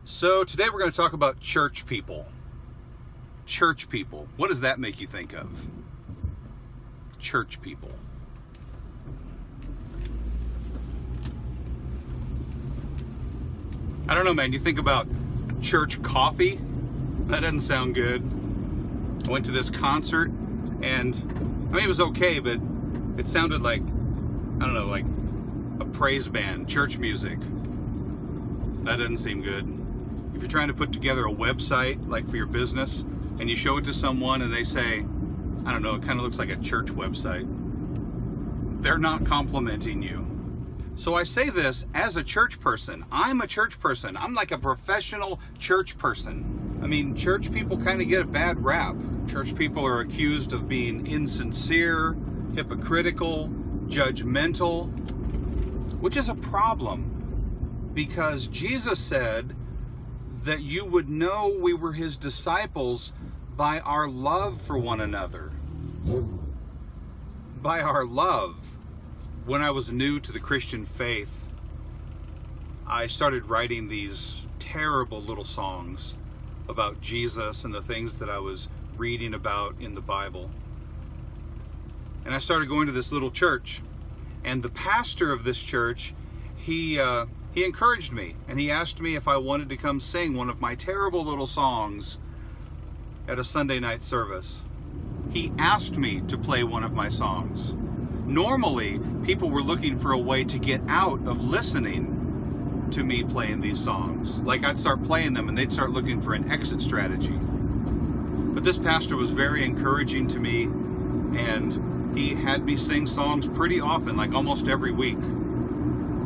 So today we're going to talk about church people. Church people. What does that make you think of? Church people. I don't know, man. You think about church coffee? That doesn't sound good. I went to this concert and I mean it was okay, but it sounded like, I don't know, like a praise band, church music. That doesn't seem good. If you're trying to put together a website, like for your business, and you show it to someone and they say, I don't know, it kind of looks like a church website, they're not complimenting you. So I say this as a church person. I'm a church person. I'm like a professional church person. I mean, church people kind of get a bad rap. Church people are accused of being insincere, hypocritical, judgmental, which is a problem because Jesus said that you would know we were his disciples by our love for one another. By our love. When I was new to the Christian faith, I started writing these terrible little songs about Jesus and the things that I was reading about in the Bible. And I started going to this little church, and the pastor of this church, he encouraged me, and he asked me if I wanted to come sing one of my terrible little songs at a Sunday night service. He asked me to play one of my songs. Normally, people were looking for a way to get out of listening to me playing these songs. Like I'd start playing them and they'd start looking for an exit strategy. But this pastor was very encouraging to me, and he had me sing songs pretty often, like almost every week.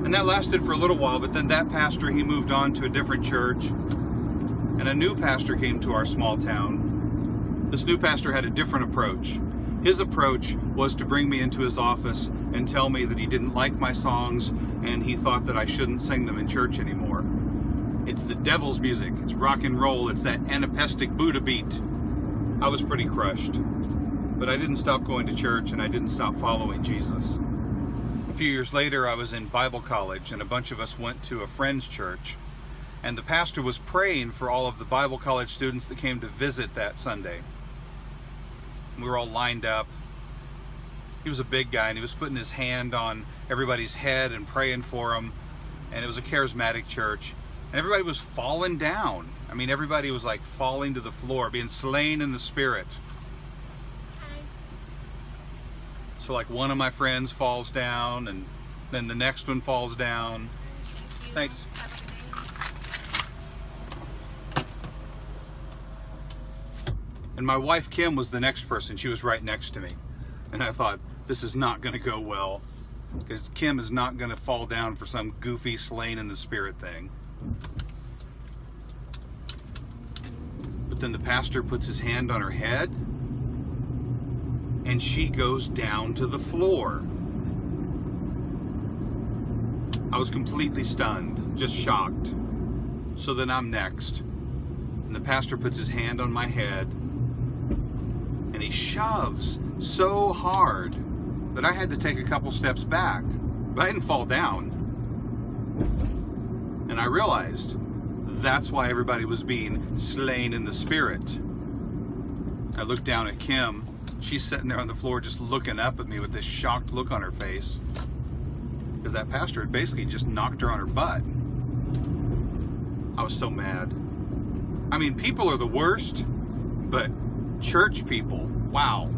And that lasted for a little while, but then that pastor, he moved on to a different church, and a new pastor came to our small town. This new pastor had a different approach. His approach was to bring me into his office and tell me that he didn't like my songs and he thought that I shouldn't sing them in church anymore. It's the devil's music, it's rock and roll, it's that anapestic Buddha beat. I was pretty crushed, but I didn't stop going to church and I didn't stop following Jesus. A few years later, I was in Bible college and a bunch of us went to a friend's church, and the pastor was praying for all of the Bible college students that came to visit that Sunday. We were all lined up. He was a big guy and he was putting his hand on everybody's head and praying for them. And it was a charismatic church. And everybody was falling down. I mean, everybody was like falling to the floor, being slain in the spirit. Hi. So like one of my friends falls down and then the next one falls down. Thank you. Thanks. Have a good day. And my wife, Kim, was the next person. She was right next to me. And I thought, this is not going to go well, because Kim is not going to fall down for some goofy slain in the spirit thing. But then the pastor puts his hand on her head, and she goes down to the floor. I was completely stunned, just shocked. So then I'm next. And the pastor puts his hand on my head, and he shoves so hard that I had to take a couple steps back, but I didn't fall down. And I realized that's why everybody was being slain in the spirit. I looked down at Kim. She's sitting there on the floor just looking up at me with this shocked look on her face, because that pastor had basically just knocked her on her butt. I was so mad. I mean, people are the worst, but church people, wow.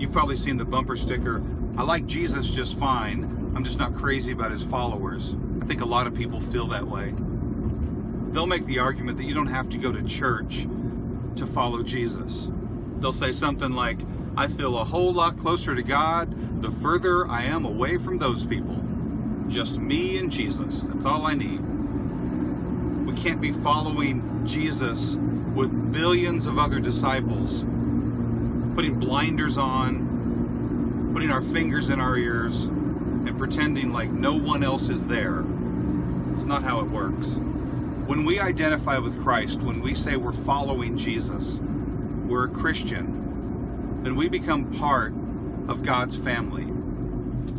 You've probably seen the bumper sticker, I like Jesus just fine, I'm just not crazy about his followers. I think a lot of people feel that way. They'll make the argument that you don't have to go to church to follow Jesus. They'll say something like, I feel a whole lot closer to God the further I am away from those people. Just me and Jesus, that's all I need. We can't be following Jesus with billions of other disciples, putting blinders on, putting our fingers in our ears, and pretending like no one else is there. It's not how it works. When we identify with Christ, when we say we're following Jesus, we're a Christian, then we become part of God's family.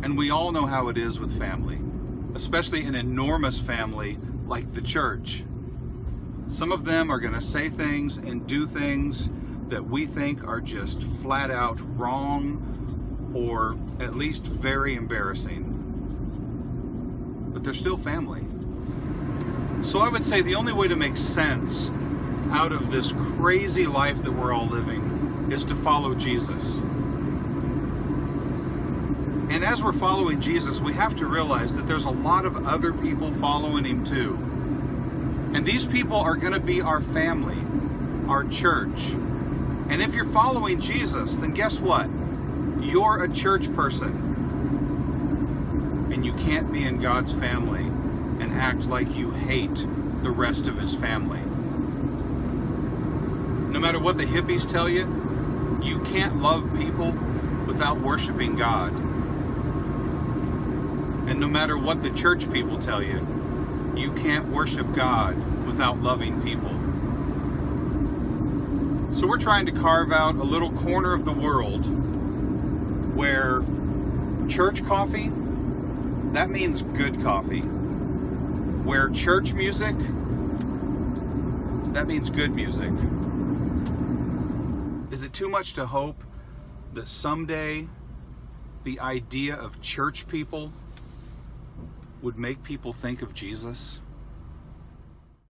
And we all know how it is with family, especially an enormous family like the church. Some of them are going to say things and do things that we think are just flat out wrong or at least very embarrassing. But they're still family. So I would say the only way to make sense out of this crazy life that we're all living is to follow Jesus. And as we're following Jesus, we have to realize that there's a lot of other people following him too. And these people are going to be our family, our church. And if you're following Jesus, then guess what? You're a church person. And you can't be in God's family and act like you hate the rest of his family. No matter what the hippies tell you, you can't love people without worshiping God. And no matter what the church people tell you, you can't worship God without loving people. So we're trying to carve out a little corner of the world where church coffee, that means good coffee. Where church music, that means good music. Is it too much to hope that someday the idea of church people would make people think of Jesus?